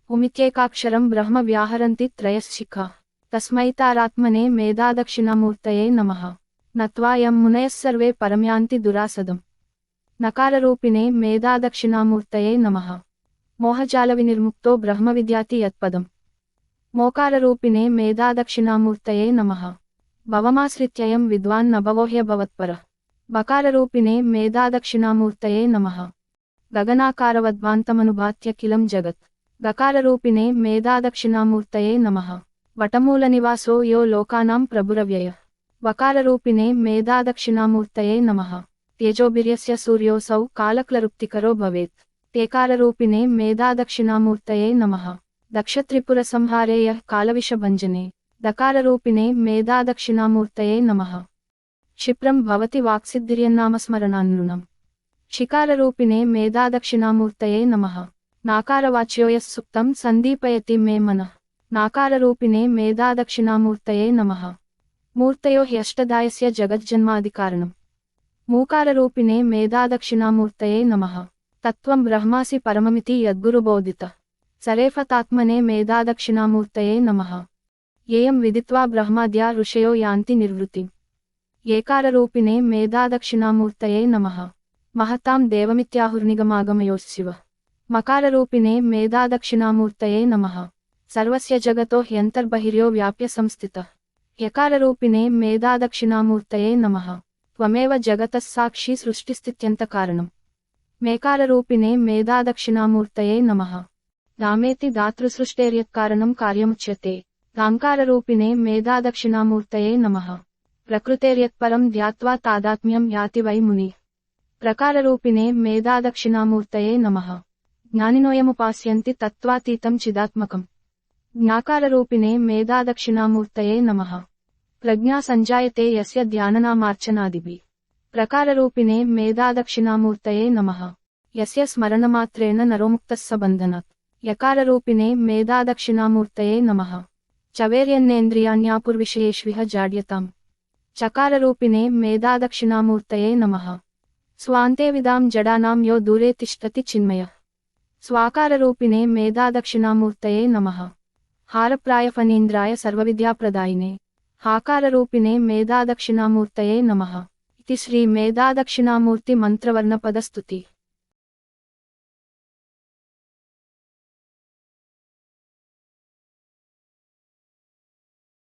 हुमित्येकाक्षरं ब्रह्म व्याहरन्ति त्रयश्शिखा तस्मै तारात्मने मेधादक्षिणामूर्तये नमः। नत्वा यं मुनयः सर्वे परमयान्ति दुरासदम्। नकाररूपिणे मेधादक्षिणामूर्तये नमः। मोहजालविनिर्मुक्तो ब्रह्मविद्याति यत्पदम्। मोकाररूपिणे मेधादक्षिणामूर्तये नमः। भवमाश्रित्ययं विद्वान् न भवो ह्यभवत्परः। बकाररूपिणे मेधादक्षिणामूर्तये नमः। गगनाकारवद्भान्तमनुभात्य किलं जगत्। गकाररूपिणे मेधादक्षिणामूर्तये नमः। वटमूलनिवासो यो लोकानां प्रभुरव्ययः। वकाररूपिणे मेधादक्षिणामूर्तये नमः। तेजोभिर्यस्य सूर्योऽसौ कालक्लरुप्तिकरो भवेत्। तेकाररूपिणे मेधादक्षिणामूर्तये नमः। दक्षत्रिपुरसंहारे यः कालविषभञ्जने। दकाररूपिणे मेधादक्षिणामूर्तये नमः। क्षिप्रं भवति वाक्सिद्धिर्यन्नामस्मरणान्नूनम्। शिकाररूपिणे मेधादक्षिणामूर्तये नमः। नाकारवाच्यो यः सुप्तं सन्दीपयति मे मनः। नाकाररूपिणे मेधादक्षिणामूर्तये नमः। मूर्तयो ह्यष्टधायस्य जगज्जन्मादिकारणम्। मूकाररूपिणे मेधादक्षिणामूर्तये नमः। तत्त्वं ब्रह्मासि परममिति यद्गुरुबोधितः। सरेफतात्मने मेधादक्षिणामूर्तये नमः। येयं विदित्वा ब्रह्माद्या ऋषयो यान्ति निर्वृतिम्। येकाररूपिणे मेधादक्षिणामूर्तये नमः। महतां देवमित्याहुर्निगमागमयोः। मकाररूपिणे मेधादक्षिणामूर्तये नमः। सर्वस्य जगतो ह्यन्तर्बहिर्यो व्याप्य संस्थितः। यकाररूपिणे मेधादक्षिणामूर्तये नमः। त्वमेव जगतः साक्षी सृष्टिस्थित्यन्तकारणम्। मेकाररूपिणे मेधादक्षिणामूर्तये नमः। रामेति धातृसृष्टेर्यत्कारणं कार्यमुच्यते। राङ्काररूपिणे मेधादक्षिणामूर्तये नमः। प्रकृतेर्यत्परं ध्यात्वा तादात्म्यं याति वै मुनिः। प्रकाररूपिणे मेधादक्षिणामूर्तये नमः। ज्ञानिनोऽयमुपास्यन्ति तत्त्वातीतं चिदात्मकम्। ज्ञाकाररूपिणे मेधादक्षिणामूर्तये नमः। प्रज्ञा सञ्जायते यस्य ध्याननामार्चनादिभिः। प्रकाररूपिणे मेधादक्षिणामूर्तये नमः। यस्य स्मरणमात्रेण नरो मुक्तः स बन्धनात्। यकाररूपिणे मेधादक्षिणामूर्तये नमः। चवेर्यन्नेन्द्रियाण्यापुर्विषयेष्विह जाड्यताम्। चकाररूपिणे मेधादक्षिणामूर्तये नमः। स्वान्ते विदां जडानां यो दूरे तिष्ठति चिन्मयः। स्वाकाररूपिणे मेधादक्षिणामूर्तये नमः। हारप्रायफणीन्द्राय सर्वविद्याप्रदायिने। हाकाररूपिणे मेधादक्षिणामूर्तये नमः। इति श्री मेधादक्षिणामूर्ति मंत्रवर्णपदस्तुति।